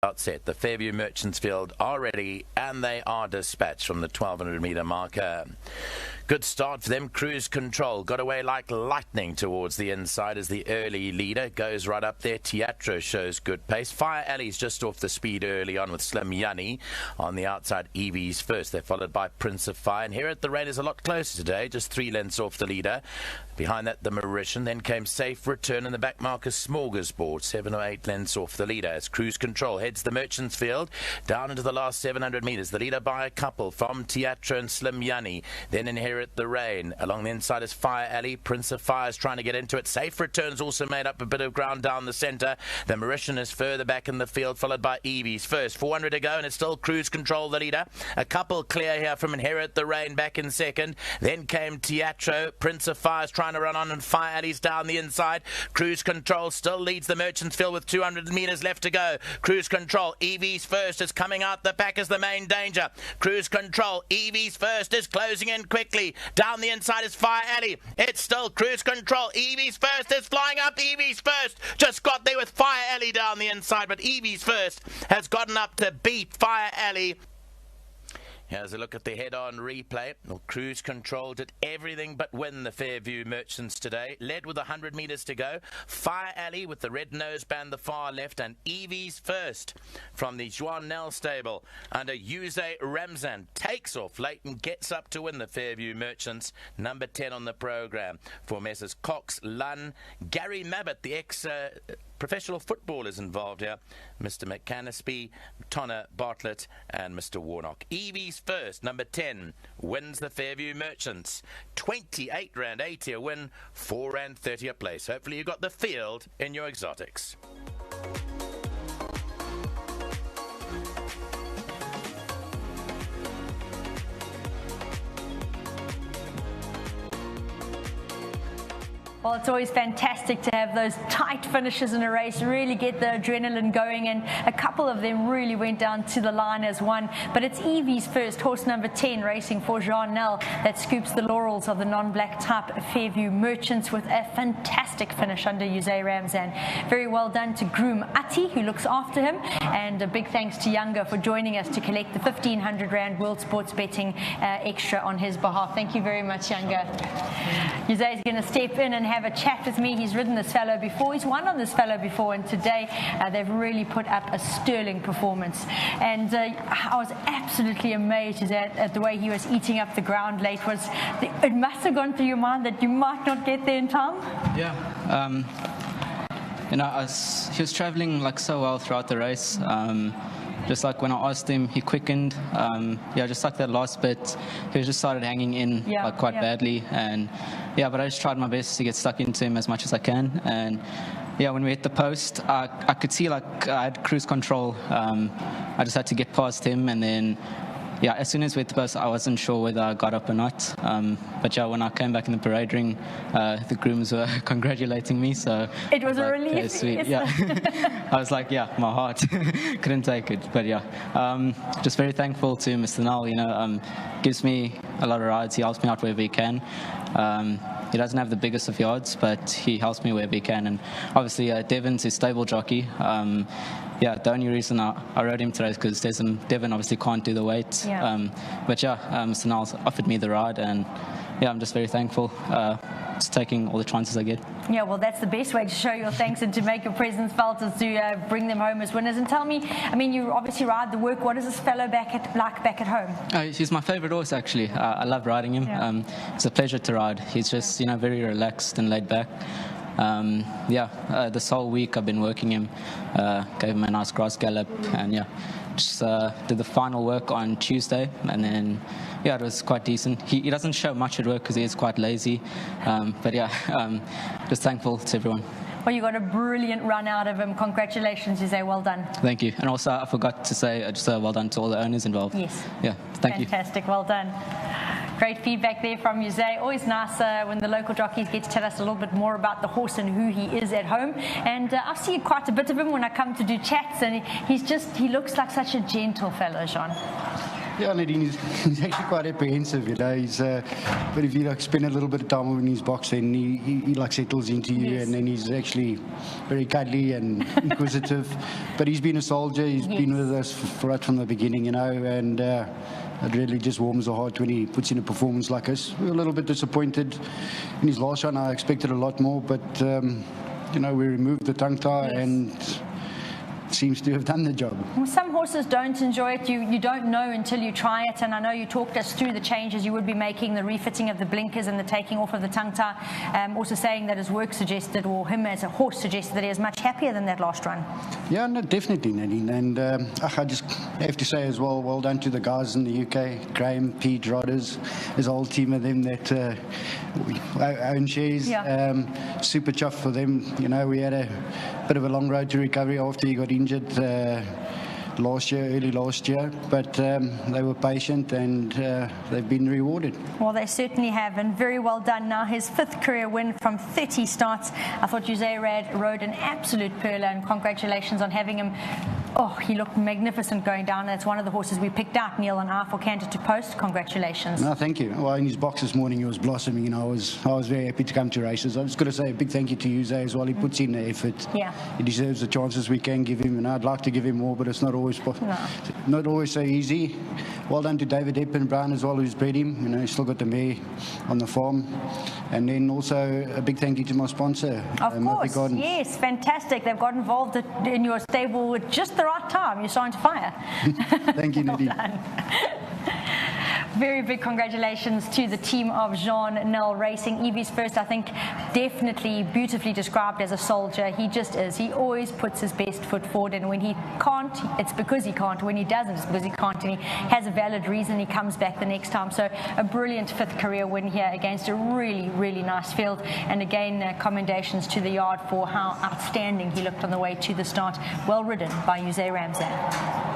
outset. The Fairview Merchants field are ready and they are dispatched from the 1200 metre marker. Good start for them. Cruise Control got away like lightning towards the inside as the early leader goes right up there. Teatro shows good pace. Fire Alley's just off the speed early on with Slim Yanni on the outside. Evies first. They're followed by Prince of Fire. And here at the Rain is a lot closer today, just 3 lengths off the leader. Behind that, the Mauritian. Then came Safe Return and the back marker Smorgasbord, 7 or 8 lengths off the leader as Cruise Control heads the Merchants field down into the last 700 metres. The leader by a couple from Teatro and Slim Yanni. Then Inherit the Rain. Along the inside is Fire Alley. Prince of Fire is trying to get into it. Safe Returns also made up a bit of ground down the centre. The Mauritian is further back in the field, followed by Evies first. 400 to go, and it's still Cruise Control, the leader. A couple clear here from Inherit the Rain back in second. Then came Teatro. Prince of Fire is trying to run on, and Fire Alley's down the inside. Cruise Control still leads the Merchants field with 200 metres left to go. Cruise Control. Evies first is coming out. The pack is the main danger. Cruise Control. Evies first is closing in quickly. Down the inside is Fire Alley. It's still Cruise Control. Evies first is flying up. Evies first just got there with Fire Alley down the inside, but Evies first has gotten up to beat Fire Alley. Here's a look at the head-on replay. Well, Cruise Control did everything but win the Fairview Merchants today. Led with 100 metres to go. Fire Alley with the red noseband the far left, and Evies first from the Juan Nel stable under Jose Ramzan takes off late and gets up to win the Fairview Merchants. Number 10 on the programme for Messrs Cox, Lunn, Gary Mabbott, the professional footballers involved here, Mr. McCannaspy, Tonna Bartlett and Mr. Warnock. Evies first, number 10, wins the Fairview Merchants. 28 rand 80 a win, 4 rand 30 a place. Hopefully you got the field in your exotics. Well, it's always fantastic to have those tight finishes in a race, really get the adrenaline going, and a couple of them really went down to the line as one. But it's Evies first, horse number 10, racing for Jean Nel, that scoops the laurels of the non-black type Fairview Merchants with a fantastic finish under Jose Ramzan. Very well done to groom Ati, who looks after him, and a big thanks to Younger for joining us to collect the 1,500 Rand World Sports Betting extra on his behalf. Thank you very much, Younger. Jose is going to step in and have a chat with me. He's ridden this fellow before, he's won on this fellow before, and today they've really put up a sterling performance. And I was absolutely amazed at the way he was eating up the ground late. It must have gone through your mind that you might not get there in time? Yeah. He was traveling like so well throughout the race. Just like when I asked him, he quickened. Just like that last bit, he just started hanging in quite badly. And but I just tried my best to get stuck into him as much as I can. And when we hit the post, I could see like I had Cruise Control. I just had to get past him, and then as soon as we hit the post, I wasn't sure whether I got up or not. But when I came back in the parade ring, the grooms were congratulating me. So it was a relief. Okay, sweet. Yeah, I was like, my heart couldn't take it. But just very thankful to Mr. Nal. Gives me a lot of rides. He helps me out wherever he can. He doesn't have the biggest of yards, but he helps me wherever he can. And obviously, Devon's his stable jockey. The only reason I rode him today is because Devon obviously can't do the weight. Mr. Niles offered me the ride, and I'm just very thankful. Just taking all the chances I get. Yeah, well, that's the best way to show your thanks and to make your presence felt, is to bring them home as winners. And tell me, you obviously ride the work. What is this fellow back at home? He's my favourite horse, actually. I love riding him. Yeah. It's a pleasure to ride. He's just, very relaxed and laid back. This whole week I've been working him, gave him a nice grass gallop, and just did the final work on Tuesday, and then it was quite decent. He doesn't show much at work because he is quite lazy, just thankful to everyone. Well, you got a brilliant run out of him. Congratulations, Jose. Well done. Thank you. And also, I forgot to say just well done to all the owners involved. Yes. Yeah. Thank you. Fantastic. Well done. Great feedback there from Jose. Always nice when the local jockeys get to tell us a little bit more about the horse and who he is at home. And I've seen quite a bit of him when I come to do chats, and he looks like such a gentle fellow, Jean. Yeah, Nadine, he's actually quite apprehensive, you know. But if you spend a little bit of time in his box, then he settles into you, and then he's actually very cuddly and inquisitive. But he's been a soldier. He's been with us right from the beginning, you know, and it really just warms the heart when he puts in a performance like this. We're a little bit disappointed in his last run. I expected a lot more, but you know, we removed the tongue tie and seems to have done the job. Well, some horses don't enjoy it. You don't know until you try it, and I know you talked us through the changes you would be making, the refitting of the blinkers and the taking off of the tongue tie, also saying that his work suggested, or him as a horse suggested, that he is much happier than that last run. Yeah, no, definitely, Nadine, and I just have to say as well done to the guys in the UK, Graham, Pete, Rodders, his whole team of them that own shares. Super chuffed for them. You know, we had a bit of a long road to recovery after he got injured early last year, but they were patient and they've been rewarded. Well, they certainly have, and very well done. Now his 5th career win from 30 starts. I thought Jose rode an absolute pearler, and congratulations on having him. Oh, he looked magnificent going down. That's one of the horses we picked out, Neil and I, for Canter to Post. Congratulations. No, thank you. Well, in his box this morning, he was blossoming, and I was very happy to come to races. I've just got to say a big thank you to Jose as well. He puts in the effort. Yeah. He deserves the chances we can give him, and I'd like to give him more, but it's not always so easy. Well done to David Eppenbrown as well, who's bred him. You know, he's still got the mare on the farm. And then also a big thank you to my sponsor. Of course, yes, fantastic. They've got involved in your stable at just the right time. You're starting to fire. Thank you, Nadine. Very big congratulations to the team of Jean Nel Racing. Evies first, I think, definitely beautifully described as a soldier. He just is. He always puts his best foot forward, and when he can't, it's because he can't. When he doesn't, it's because he can't, and he has a valid reason. He comes back the next time. So a brilliant 5th career win here against a really, really nice field. And again, commendations to the yard for how outstanding he looked on the way to the start. Well ridden by Jose Ramsay.